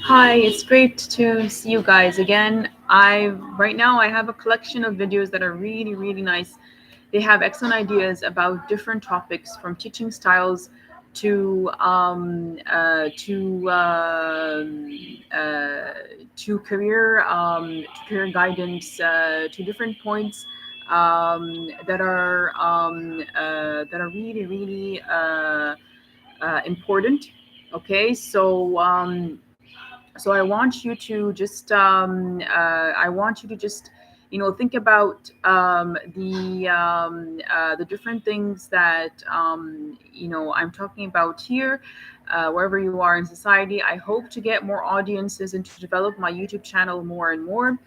Hi, it's great to see you guys again. I right now I have a collection of videos that are really nice. They have excellent ideas about different topics from teaching styles to uh, to career guidance to different points that are really important. Okay, so I want you to just I want you to just think about the different things that I'm talking about here, wherever you are in society. I hope to get more audiences and to develop my YouTube channel more and more.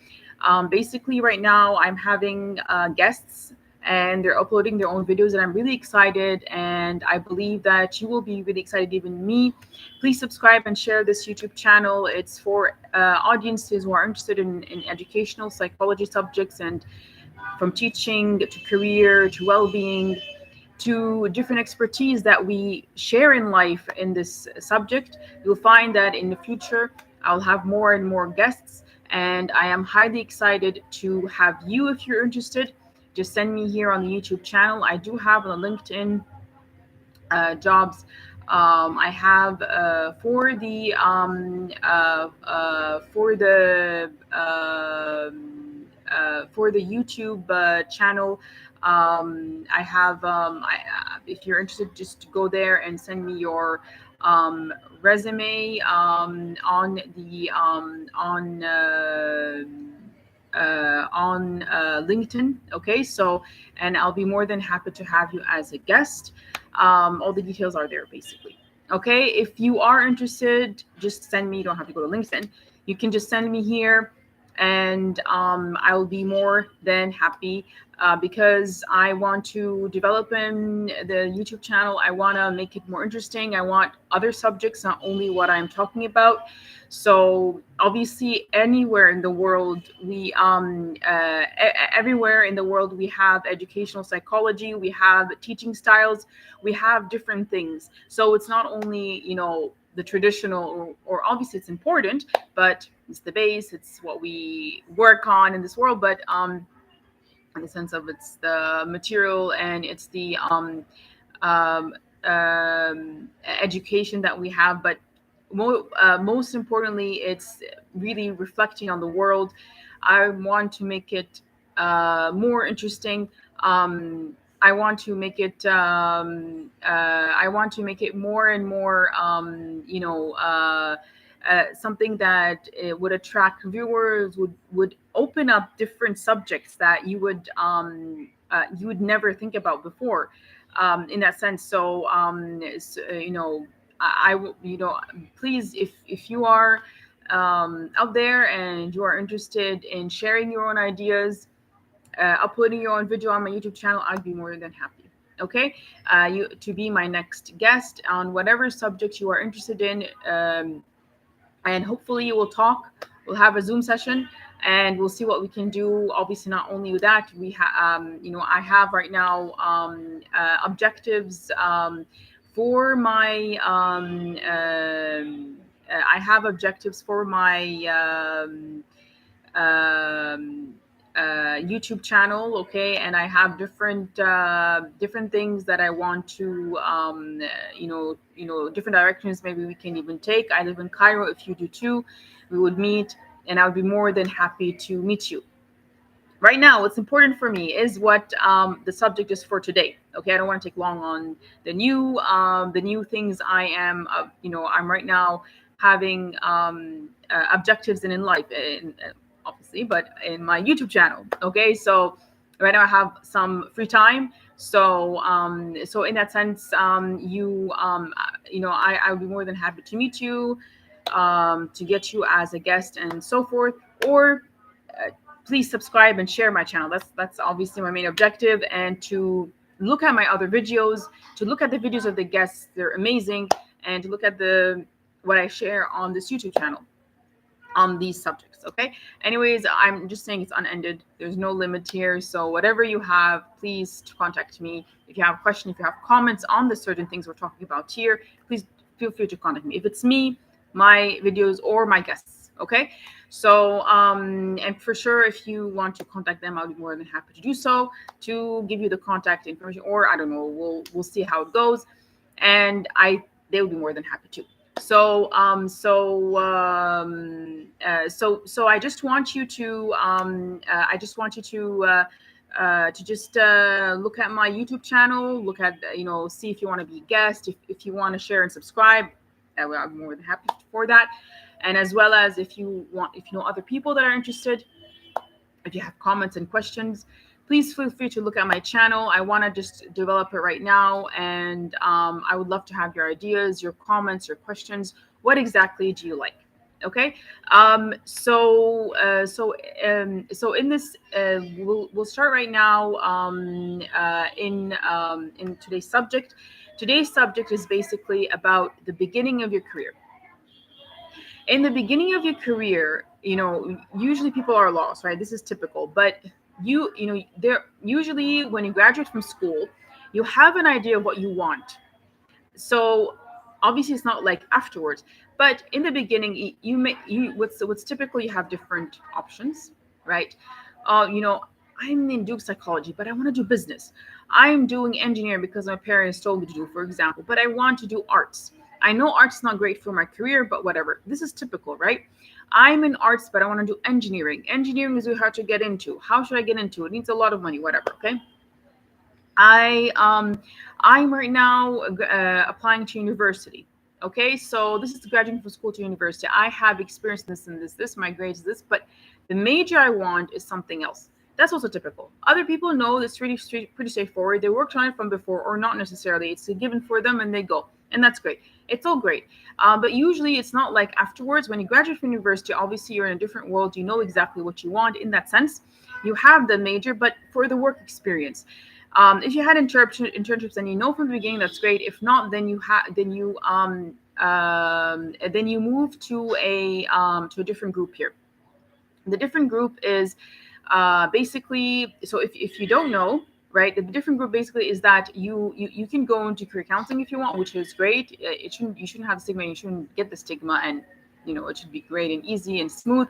Basically, right now I'm having guests and they're uploading their own videos, and I'm really excited, and I believe that you will be really excited, even me. Please subscribe and share this YouTube channel. It's for audiences who are interested in educational psychology subjects, and from teaching to career to well-being to different expertise that we share in life in this subject. You'll find that in the future I'll have more and more guests, and I am highly excited to have you. If you're interested, just send me here on the YouTube channel. I do have a LinkedIn jobs. I have for the YouTube channel. If you're interested, just go there and send me your resume on LinkedIn. Okay, so and I'll be more than happy to have you as a guest. All the details are there basically. Okay, if you are interested, just send me. You don't have to go to LinkedIn. You can just send me here, and I'll be more than happy because I want to develop in the YouTube channel. I want to make it more interesting. I want other subjects, not only what I'm talking about. So obviously, anywhere in the world, everywhere in the world, we have educational psychology, we have teaching styles, we have different things. So it's not only the traditional, or obviously it's important, but it's the base. It's what we work on in this world. But in the sense of it's the material and it's the um, education that we have, but most importantly, it's really reflecting on the world. I want to make it more interesting. I want to make it. I want to make it more and more. Something that would attract viewers, would open up different subjects that you would never think about before, in that sense. So, please, if you are out there and you are interested in sharing your own ideas, uploading your own video on my YouTube channel, I'd be more than happy. Okay, you to be my next guest on whatever subject you are interested in, and hopefully you will talk. We'll have a Zoom session, and we'll see what we can do. Obviously, not only that, I have right now objectives for my I have objectives for my um, YouTube channel. Okay, and I have different things that I want to different directions. Maybe we can even take. I live in Cairo. If you do too, we would meet, and I would be more than happy to meet you. Right now, what's important for me is what the subject is for today. Okay, I don't want to take long on the new things. I'm right now having objectives in life, obviously, but in my YouTube channel. Okay, so right now I have some free time. So in that sense, I would be more than happy to meet you, to get you as a guest and so forth. Or please subscribe and share my channel. That's obviously my main objective, and to look at my other videos, to look at the videos of the guests. They're amazing, and to look at the what I share on this YouTube channel on these subjects. Okay, anyways, I'm just saying it's unended. There's no limit here. So whatever you have, please contact me. If you have a question, if you have comments on the certain things we're talking about here, please feel free to contact me. If it's me, my videos or my guests. Okay. So, and for sure, if you want to contact them, I'll be more than happy to do so, to give you the contact information, or I don't know, we'll see how it goes, and they will be more than happy to. So I just want you to just look at my YouTube channel, look at, see if you want to be a guest, if you want to share and subscribe, I'm more than happy for that. And as well as if you know other people that are interested, if you have comments and questions, please feel free to look at my channel. I want to just develop it right now, and I would love to have your ideas, your comments, your questions. What exactly do you like? Okay. So in this, we'll start right now. In today's subject. Today's subject is basically about the beginning of your career. In the beginning of your career, usually people are lost, right? This is typical, but there usually when you graduate from school, you have an idea of what you want. So obviously it's not like afterwards, but in the beginning, what's typical, you have different options, right? You know, I'm in Duke psychology, but I want to do business. I'm doing engineering because my parents told me to do, for example, but I want to do arts. I know arts is not great for my career, but whatever. This is typical, right? I'm in arts, but I want to do engineering. Engineering is really hard to get into. How should I get into it? It needs a lot of money, whatever. Okay. I I'm right now applying to university. Okay, so this is graduating from school to university. I have experience in this and this. This my grades is this, but the major I want is something else. That's also typical. Other people know it's really pretty straightforward. They worked on it from before, or not necessarily. It's a given for them, and they go, and that's great. It's all great, but usually it's not like afterwards. When you graduate from university, obviously you're in a different world. You know exactly what you want. In that sense, you have the major, but for the work experience. If you had internships and you know from the beginning, that's great. If not, then you move to a different group here. The different group is basically, so if you don't know, right, the different group basically is that you can go into career counseling if you want, which is great. You shouldn't have the stigma. You shouldn't get the stigma, and it should be great and easy and smooth.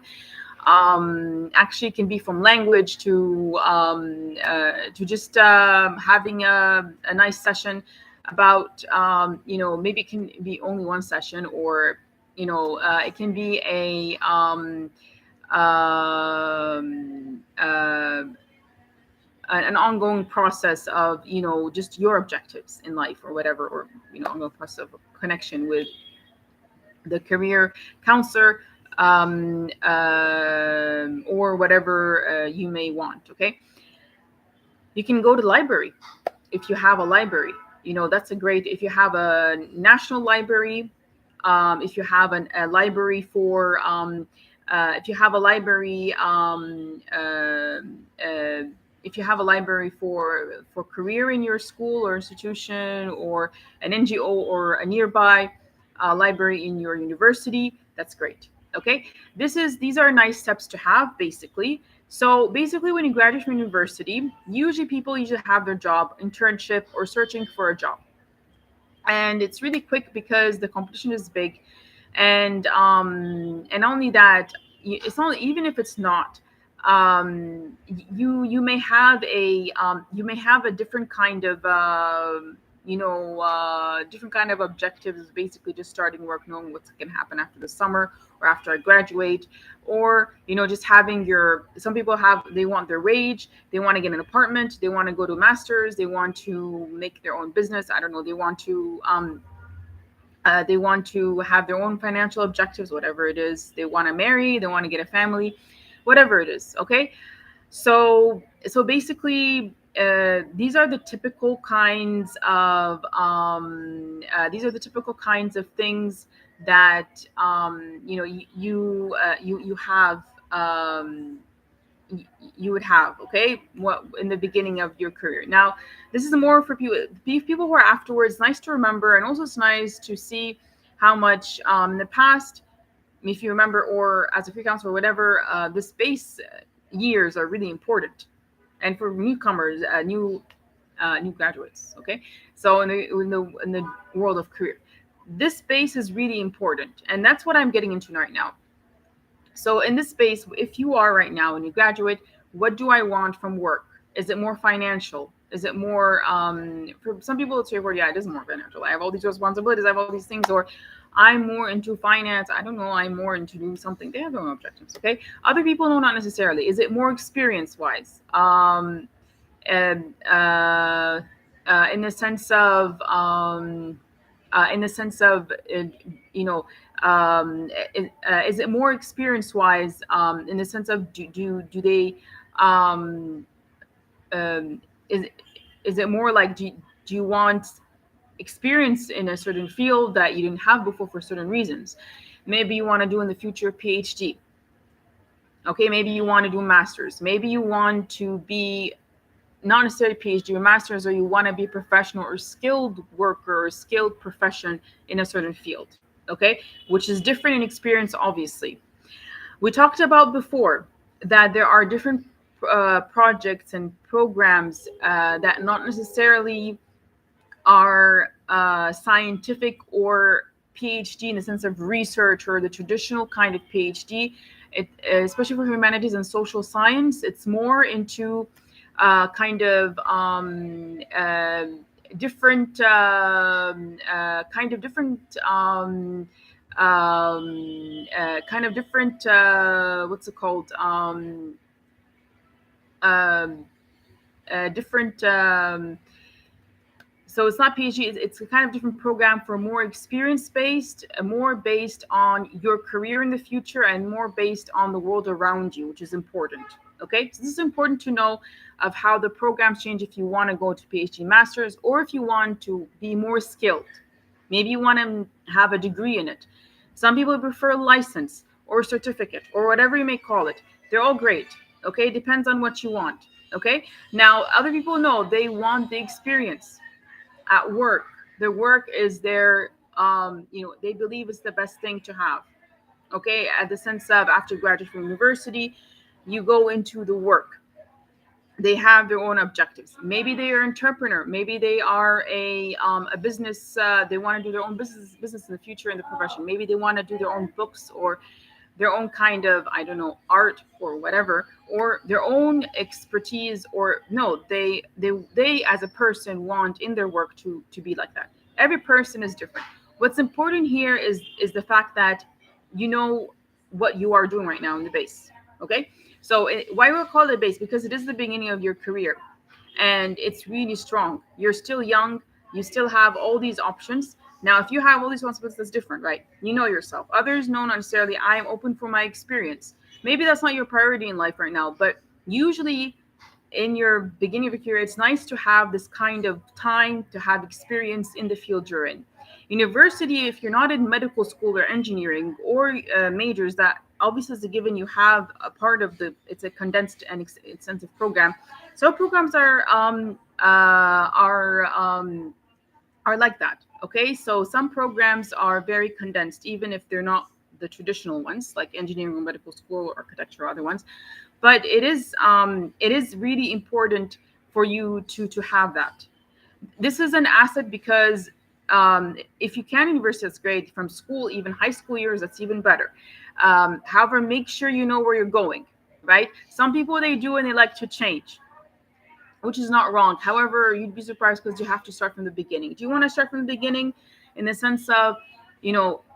Actually, it can be from language to just having a nice session about, maybe it can be only one session, or it can be um, uh, an ongoing process of just your objectives in life or whatever, or ongoing process of connection with the career counselor, or whatever you may want. Okay, you can go to the library if you have a library. That's a great, if you have a national library, if you have a library for if you have a library if you have a library for career in your school or institution, or an NGO, or a nearby library in your university, that's great. Okay, these are nice steps to have, basically. So basically, when you graduate from university, people usually have their job, internship, or searching for a job, and it's really quick because the competition is big. And not only that, it's not, even if it's not, you may have a different kind of different kind of objectives, basically just starting work, knowing what's going to happen after the summer or after I graduate, or just having some people they want their wage, they want to get an apartment, they want to go to masters, they want to make their own business, I don't know, they want to have their own financial objectives, whatever it is. They want to marry, they want to get a family, whatever it is. Okay, so basically, these are the typical kinds of things that you have. You would have, okay, what in the beginning of your career. Now, this is more for people who are afterwards. Nice to remember, and also it's nice to see how much in the past, if you remember, or as a free counselor or whatever, the space years are really important, and for newcomers, new graduates. Okay, so in the world of career, this space is really important, and that's what I'm getting into right now. So in this space, if you are right now and you graduate, what do I want from work? Is it more financial? Is it more for some people it's straightforward, yeah, it is more financial. I have all these responsibilities, I have all these things, or I'm more into finance, I don't know, I'm more into doing something. They have their own objectives, okay? Other people, no, not necessarily. Is it more experience wise? And in the sense of in the sense of you know is it more experience wise, in the sense of do they um, um, is is it more like do you want experience in a certain field that you didn't have before for certain reasons? Maybe you want to do in the future PhD. Okay, maybe you want to do masters, maybe you want to be not necessarily PhD or masters, or you want to be a professional or skilled worker or skilled profession in a certain field. Okay, which is different in experience, obviously. We talked about before that there are different projects and programs that not necessarily are scientific or PhD in the sense of research or the traditional kind of PhD. Especially for humanities and social science, it's more into kind of different kind of different kind of different what's it called um, different so it's not PhD. It's a kind of different program for more experience based, more based on your career in the future, and more based on the world around you, which is important. Okay, so this is important to know of how the programs change if you want to go to PhD masters, or if you want to be more skilled. Maybe you want to have a degree in it. Some people prefer a license or a certificate or whatever you may call it. They're all great. Okay, depends on what you want. Okay, now other people know they want the experience at work. Their work is their they believe it's the best thing to have. Okay, at the sense of after graduating from university, you go into the work. They have their own objectives. Maybe they are an entrepreneur, maybe they are a business, they want to do their own business in the future in the profession. Maybe they want to do their own books, or their own kind of, I don't know, art or whatever, or their own expertise, or no, they as a person want in their work to be like that. Every person is different. What's important here is the fact that you know what you are doing right now in the base. Okay, so why we call it base? Because it is the beginning of your career, and it's really strong. You're still young, you still have all these options. Now, if you have all these responsibilities, that's different, right? You know yourself. Others know not necessarily. I am open for my experience. Maybe that's not your priority in life right now, but usually in your beginning of your career, it's nice to have this kind of time to have experience in the field you're in. University, if you're not in medical school or engineering or majors, that obviously is a given. You have a part of it's a condensed and extensive program. So programs are like that. Okay, so some programs are very condensed, even if they're not the traditional ones like engineering or medical school or architecture or other ones. But it is really important for you to have that. This is an asset because if you can university, that's great. From school, even high school years, that's even better. However, make sure you know where you're going, right? Some people, they do and they like to change, which is not wrong. However, you'd be surprised because you have to start from the beginning. Do you want to start from the beginning in the sense of,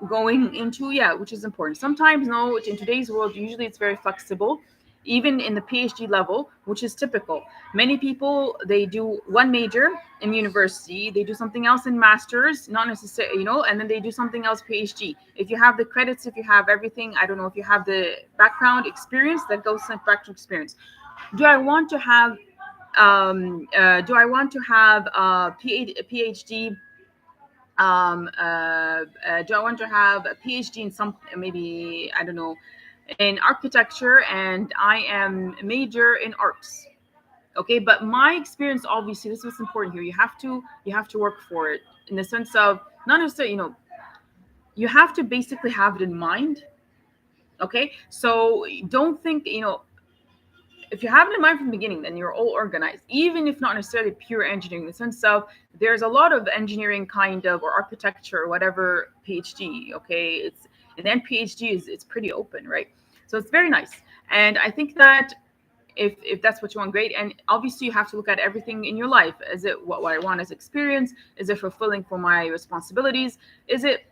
going into, yeah, which is important. Sometimes, no, in today's world, usually it's very flexible, even in the PhD level, which is typical. Many people, they do one major in university, they do something else in masters, not necessarily, and then they do something else PhD. If you have the credits, if you have everything, I don't know, if you have the background experience, that goes back to experience. Do I want to have do I want to have a PhD? Do I want to have a PhD in some, maybe, I don't know, in architecture, and I am a major in arts? Okay, but my experience, obviously, this is what's important here. You have to work for it in the sense of not necessarily, you have to basically have it in mind. Okay, so don't think, if you have it in mind from the beginning, then you're all organized, even if not necessarily pure engineering, in the sense of there's a lot of engineering kind of or architecture or whatever PhD. Okay, and then PhD is it's pretty open, right? So it's very nice, and I think that if that's what you want, great. And obviously, you have to look at everything in your life. Is it what I want as experience? Is it fulfilling for my responsibilities? Is it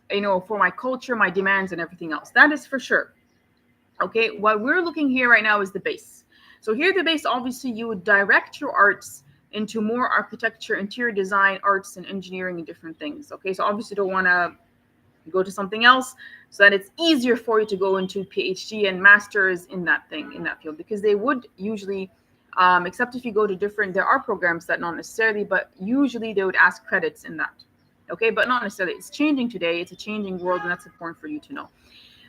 for my culture, my demands, and everything else? That is for sure. Okay, what we're looking here right now is the base. So here, the base, obviously, you would direct your arts into more architecture, interior design, arts, and engineering, and different things. Okay, so obviously, you don't want to go to something else, so that it's easier for you to go into PhD and masters in that thing, in that field, because they would usually, except if you go to different, there are programs that not necessarily, but usually they would ask credits in that. Okay, but not necessarily. It's changing today. It's a changing world, and that's important for you to know.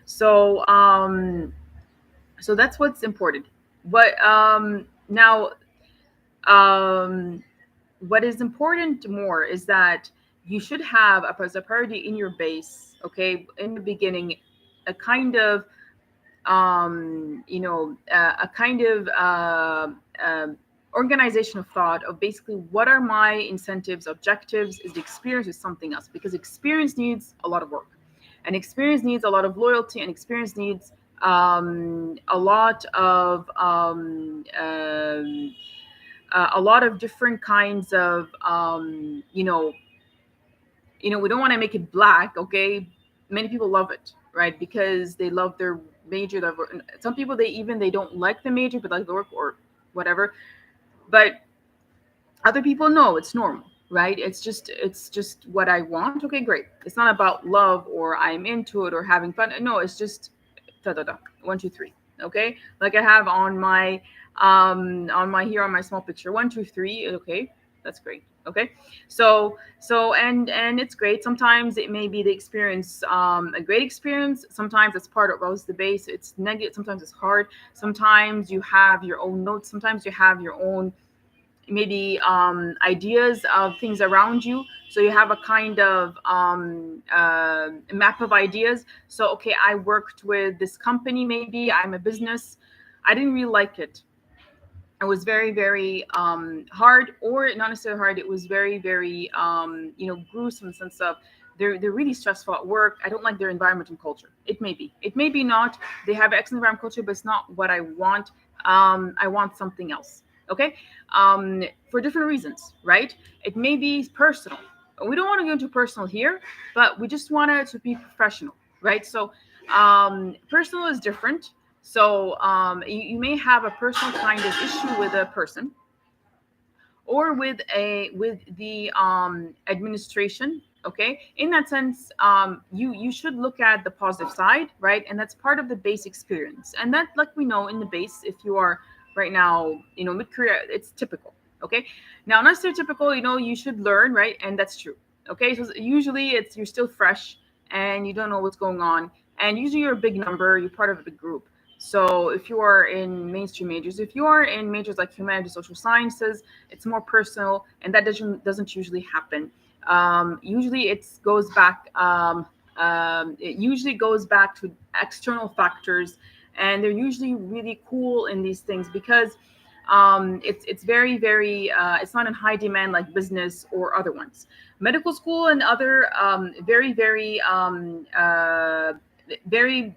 So so that's what's important. But now, um what is important more is that you should have as a priority in your base, okay, in the beginning, a kind of a kind of organization of thought of basically what are my incentives, objectives, is the experience is something else, because experience needs a lot of work, and experience needs a lot of loyalty, and experience needs a lot of a lot of different kinds of we don't want to make it black, okay? Many people love it, right? Because they love their major. Some people, they don't like the major, but like the work or whatever. But other people, know it's normal, right? It's just what I want. Okay, great. It's not about love or I'm into it or having fun. No, it's just da da da. 1, 2, 3. Okay, like I have on my small picture. 1, 2, 3. Okay, that's great. Okay, and it's great. Sometimes it may be the experience, a great experience. Sometimes it's part of the base. It's negative. Sometimes it's hard. Sometimes you have your own notes. Sometimes you have your own maybe ideas of things around you. So you have a kind of map of ideas. So, okay, I worked with this company, maybe I'm a business. I didn't really like it. It was very, very hard, or not necessarily hard. It was very, very, gruesome in the sense of they're really stressful at work. I don't like their environment and culture. It may be not. They have excellent environment culture, but it's not what I want. I want something else. Okay, for different reasons, right? It may be personal. We don't want to go into personal here, but we just want it to be professional, right? So, personal is different. So you may have a personal kind of issue with a person, or with the administration. Okay, in that sense, you should look at the positive side, right? And that's part of the base experience. And that, like we know in the base, if you are right now, mid-career, it's typical. Okay, now not so typical, you should learn, right? And that's true. Okay, so usually you're still fresh and you don't know what's going on, and usually you're a big number, you're part of a big group. So if you are in mainstream majors, if you are in majors like humanities, social sciences, it's more personal, and that doesn't usually happen. Usually it usually goes back to external factors, and they're usually really cool in these things because it's very, very it's not in high demand like business or other ones. Medical school and other very, very very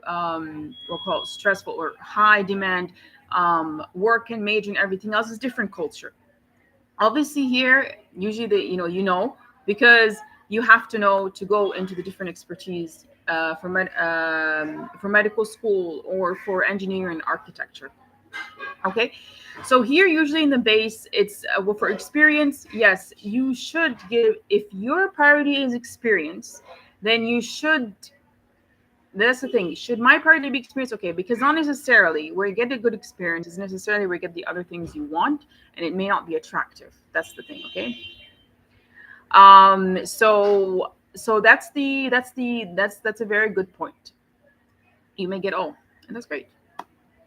we'll call it stressful or high demand work and major and everything else is different culture. Obviously here, usually because you have to know to go into the different expertise for medical school or for engineering and architecture. Okay, so here usually in the base it's well, for experience, yes, you should give, if your priority is experience, then you should, that's the thing. Should my priority be experience? Okay, because not necessarily where you get a good experience is necessarily where you get the other things you want, and it may not be attractive. That's the thing. Okay. So that's a very good point. You may get, oh, and that's great.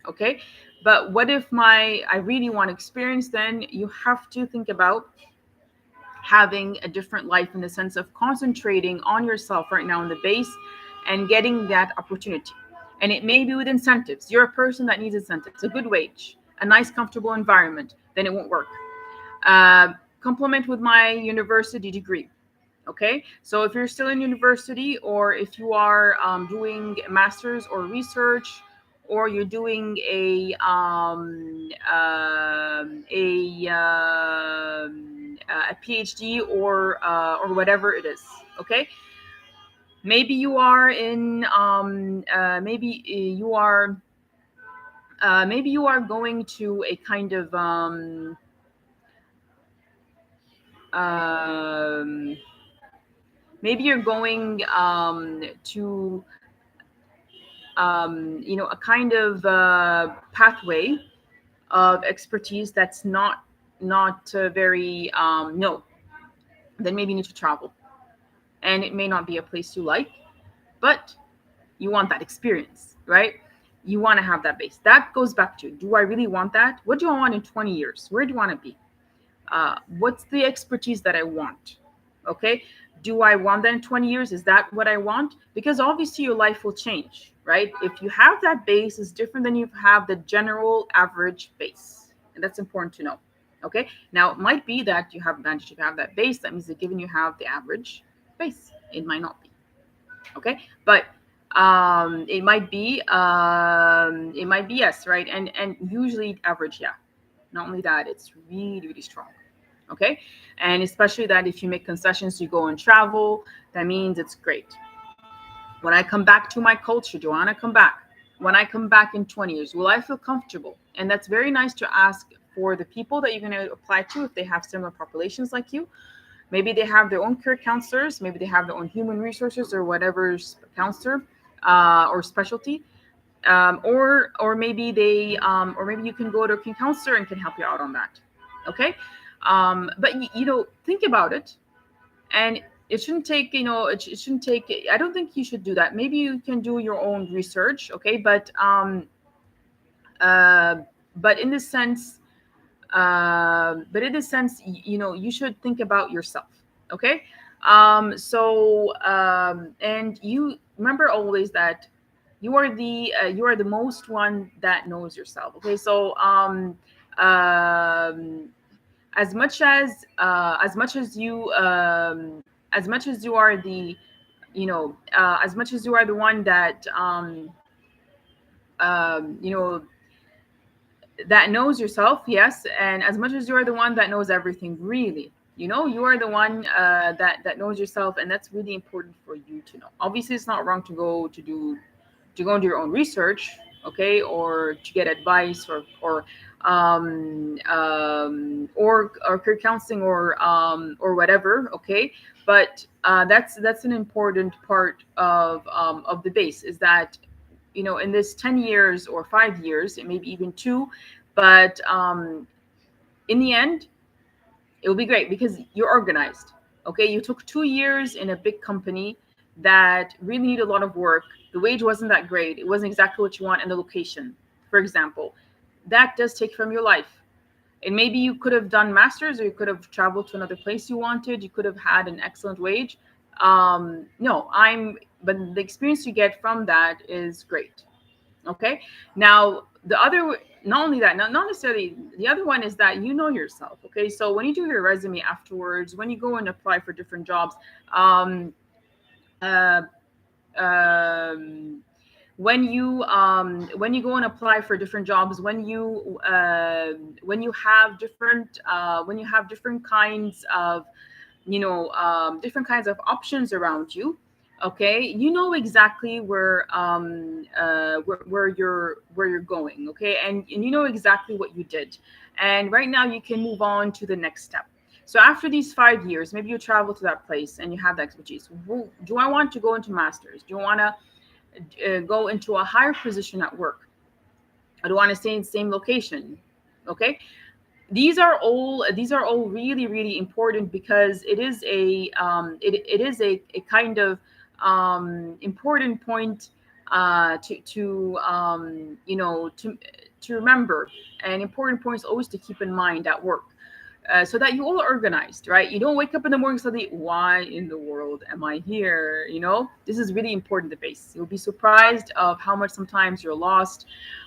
Okay, but what if I really want experience? Then you have to think about having a different life in the sense of concentrating on yourself right now in the base and getting that opportunity. And it may be with incentives. You're a person that needs incentives, a good wage, a nice, comfortable environment, then it won't work. Uh, Complement with my university degree. Okay, so if you're still in university, or if you are doing masters or research, or you're doing a PhD, or whatever it is. Okay, maybe you are in maybe you are going to a kind of um, maybe you're going to a kind of pathway of expertise that's not very no, then maybe you need to travel, and it may not be a place you like, but you want that experience, right? You want to have that base. That goes back to, do I really want that? What do I want in 20 years? Where do you want to be? What's the expertise that I want? Okay, do I want that in 20 years? Is that what I want? Because obviously your life will change, right? If you have that base, is different than you have the general average base, and that's important to know. Okay, now it might be that you have advantage if you have that base. That means that given you have the average base, it might not be. Okay, but it might be yes, right? And usually average, yeah. Not only that, it's really, really strong. Okay, and especially that if you make concessions, you go and travel, that means it's great. When I come back to my culture, do I want to come back? When I come back in 20 years, will I feel comfortable? And that's very nice to ask for the people that you're going to apply to, if they have similar populations like you. Maybe they have their own career counselors, maybe they have their own human resources or whatever counselor or specialty, or maybe or maybe you can go to a career counselor and can help you out on that. Okay, but think about it, and it shouldn't take it shouldn't take. I don't think you should do that. Maybe you can do your own research, okay, uh, but in this sense, you should think about yourself. Okay, and you remember always that you are the most one that knows yourself. Okay, so um as much as you are the as much as you are the one that um you know that knows yourself, yes, and as much as you are the one that knows everything, really, you are the one that knows yourself, and that's really important for you to know. Obviously, it's not wrong to go and do your own research, okay, or to get advice, or career counseling, or whatever, okay. But that's an important part of the base, is that in this 10 years or 5 years, it may be even two, but in the end, it will be great because you're organized. Okay, you took 2 years in a big company that really needed a lot of work. The wage wasn't that great. It wasn't exactly what you want, and the location, for example, that does take from your life. And maybe you could have done masters, or you could have traveled to another place you wanted. You could have had an excellent wage. No, but the experience you get from that is great. Okay, now the other, not only that, not necessarily, the other one is that you know yourself. Okay, so when you do your resume afterwards, when you go and apply for different jobs, um, uh, um, when you go and apply for different jobs, when you have different kinds of different kinds of options around you. Okay, you know exactly where you're going. Okay, and you know exactly what you did, and right now you can move on to the next step. So after these 5 years, maybe you travel to that place and you have the expertise. Do I want to go into masters? Do you want to go into a higher position at work? I don't want to stay in the same location. Okay, these are all really, really important, because it is a kind of important point to remember, and important points always to keep in mind at work. so that you all are organized, right? You don't wake up in the morning suddenly, why in the world am I here? This is really important, the base. You'll be surprised of how much sometimes you're lost.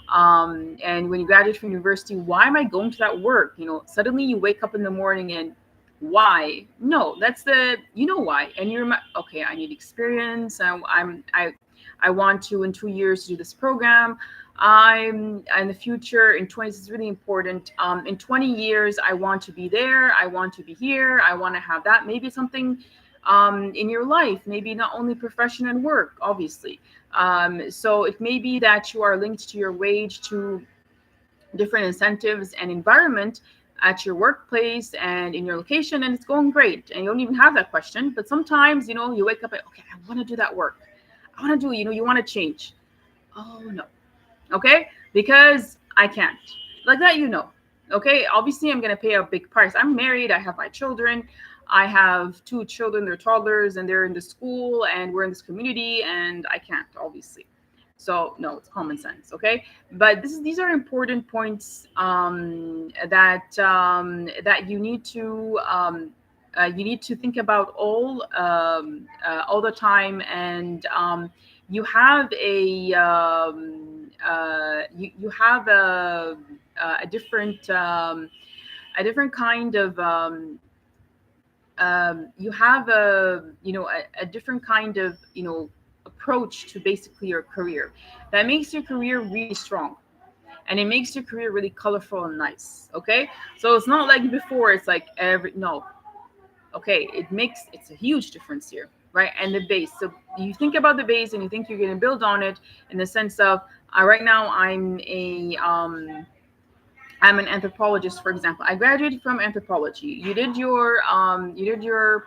And when you graduate from university, why am I going to that work? Suddenly you wake up in the morning and why? No, that's why. And you're okay, I need experience. I want to in 2 years do this program. I'm in the future in 20s is really important. In 20 years, I want to be there. I want to be here. I want to have that. Maybe something in your life, maybe not only profession and work, obviously. So it may be that you are linked to your wage to different incentives and environment at your workplace and in your location, and it's going great. And you don't even have that question. But sometimes, you wake up and, okay, I want to do that work. I want to do, you want to change. Oh, no. Okay, because I can't like that, okay, obviously I'm going to pay a big price. I'm married, I have my children, I have two children, they're toddlers and they're in the school and we're in this community, and I can't, obviously. So no, it's common sense. Okay, but these are important points that you need to think about all the time. And you have you have a different kind of you have a different kind of approach to basically your career that makes your career really strong, and it makes your career really colorful and nice. Okay, so it's not like before, it's like every no. Okay, it's a huge difference here, right? And the base, so you think about the base and you think you're going to build on it in the sense of right now I'm an anthropologist, for example. I graduated from anthropology. You did your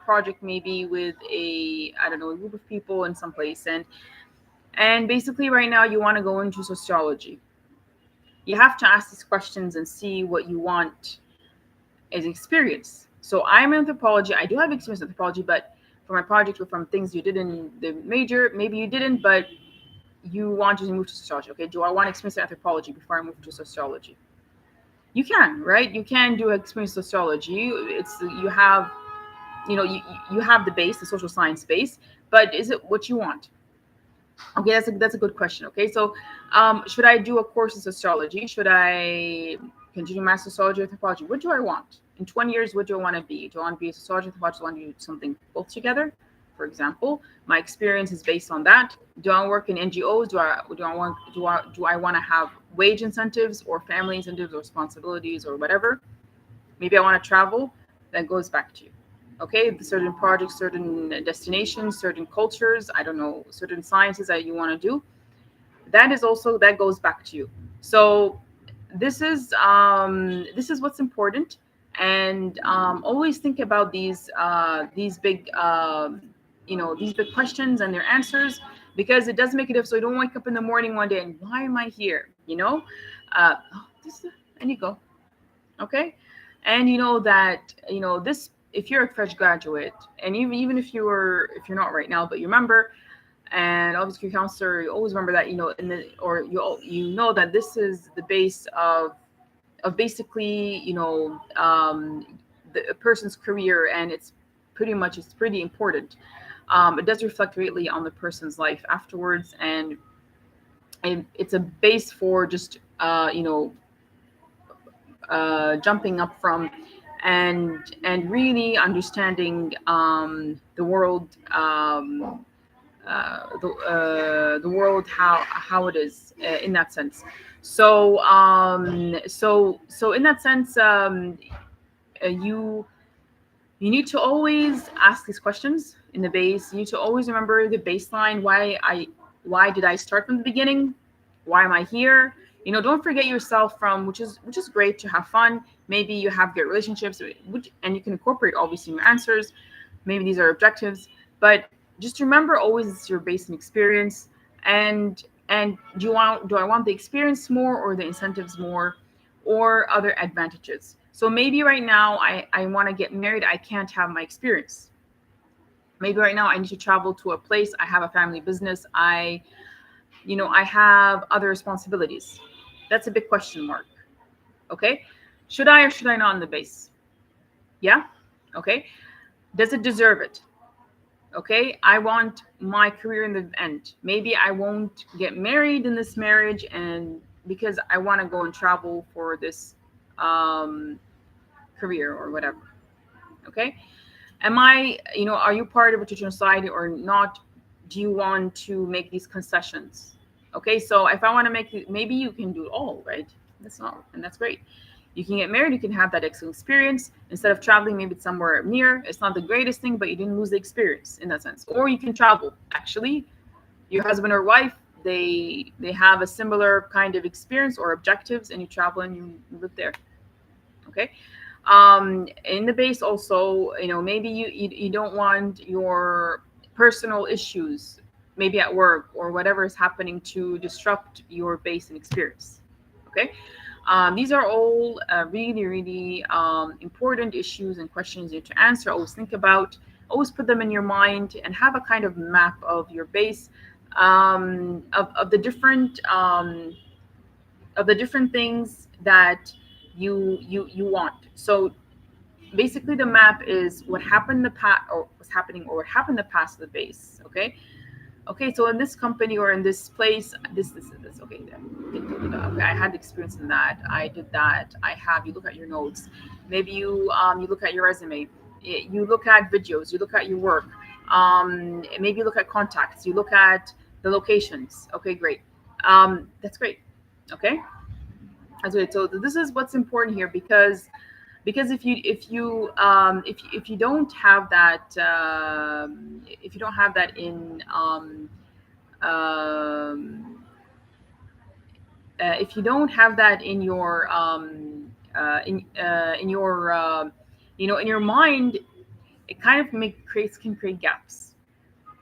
project maybe with I don't know, a group of people in some place, and basically right now you want to go into sociology. You have to ask these questions and see what you want as experience. So I'm in anthropology. I do have experience in anthropology, but for my project were from things you did in the major. Maybe you didn't, but you wanted to move to sociology. Okay, do I want experience in anthropology before I move to sociology? You can, right? You can do experience sociology. It's you have, you have the base, the social science base, but is it what you want? Okay, that's a good question. Okay, so should I do a course in sociology? Should I continue my sociology or anthropology? What do I want? In 20 years, what do I want to be? Do I want to be a sociology, anthropologist? Do I want to do something both together? For example, my experience is based on that. Do I work in NGOs? Do I want to have wage incentives or family incentives or responsibilities or whatever? Maybe I want to travel. That goes back to you. Okay, certain projects, certain destinations, certain cultures, I don't know, certain sciences that you want to do. That goes back to you. So this is what's important. And always think about these big these big questions and their answers, because it does make it, if so you don't wake up in the morning one day and why am I here, and you go. Okay, and you know that this, if you're a fresh graduate, and even if you're not right now, but you remember, and obviously your counselor, you always remember that, in the or you know that this is the base of basically the a person's career, and it's pretty important. It does reflect greatly on the person's life afterwards, and it's a base for just jumping up from, and really understanding the world, the world, how it is, in that sense. So in that sense, you need to always ask these questions in the base. You need to always remember the baseline. Why did I start from the beginning? Why am I here? Don't forget yourself, from which is great to have fun. Maybe you have great relationships, and you can incorporate obviously in your answers. Maybe these are objectives, but just remember always it's your base and experience. And do I want the experience more, or the incentives more, or other advantages? So maybe right now I want to get married, I can't have my experience. Maybe right now I need to travel to a place, I have a family business, I have other responsibilities. That's a big question mark. Okay, should I or should I not in the base? Yeah. Okay. Does it deserve it? Okay. I want my career in the end. Maybe I won't get married in this marriage, and because I want to go and travel for this um, career or whatever. Okay. Am I, are you part of a traditional society or not? Do you want to make these concessions? Okay, so if I want to make it, maybe you can do it all, right? That's not, and that's great. You can get married, you can have that excellent experience. Instead of traveling, maybe it's somewhere near. It's not the greatest thing, but you didn't lose the experience in that sense. Or you can travel. Actually, your husband or wife, they have a similar kind of experience or objectives, and you travel and you live there. Okay. In the base also, maybe you don't want your personal issues, maybe at work or whatever is happening, to disrupt your base and experience. Okay. These are all really, really important issues and questions you have to answer. Always think about, always put them in your mind, and have a kind of map of your base, of the different things that you want. So basically, the map is what happened in the past, or what's happening, or what happened in the past of the base. Okay. Okay, so in this company or in this place, this. Okay, okay, I had experience in that. I did that. I have. You look at your notes. Maybe you look at your resume. You look at videos. You look at your work. Maybe you look at contacts. You look at the locations. Okay, great. That's great. Okay, that's great. So this is what's important here, because if you don't have that, if you don't have that um, if you don't have that in your in your in your mind, it kind of creates can create gaps,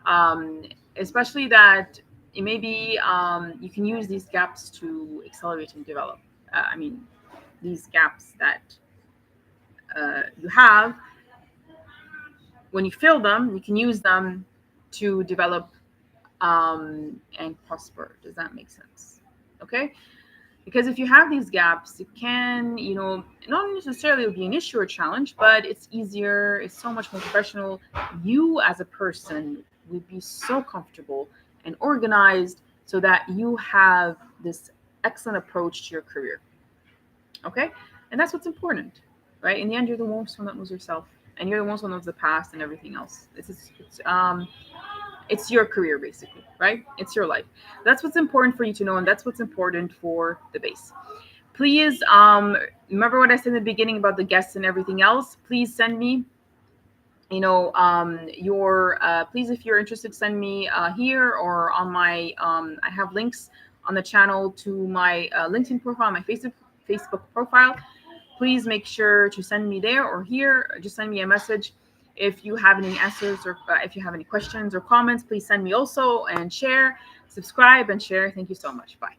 um, especially that it maybe you can use these gaps to accelerate and develop. I mean, these gaps that you have, when you fill them, you can use them to develop and prosper. Does that make sense? Okay. Because if you have these gaps, it can, not necessarily be an issue or challenge, but it's easier. It's so much more professional. You as a person would be so comfortable and organized, so that you have this excellent approach to your career. Okay. And that's what's important, right? In the end, you're the most one that knows yourself, and you're the most one that knows the past and everything else. It's your career, basically, right? It's your life. That's what's important for you to know, and that's what's important for the base. Please, remember what I said in the beginning about the guests and everything else. Please send me, your please, if you're interested, send me here or on my I have links on the channel to my LinkedIn profile, my Facebook profile. Please make sure to send me there or here. Just send me a message if you have any answers, or if you have any questions or comments. Please send me also, and share, subscribe and share. Thank you so much. Bye.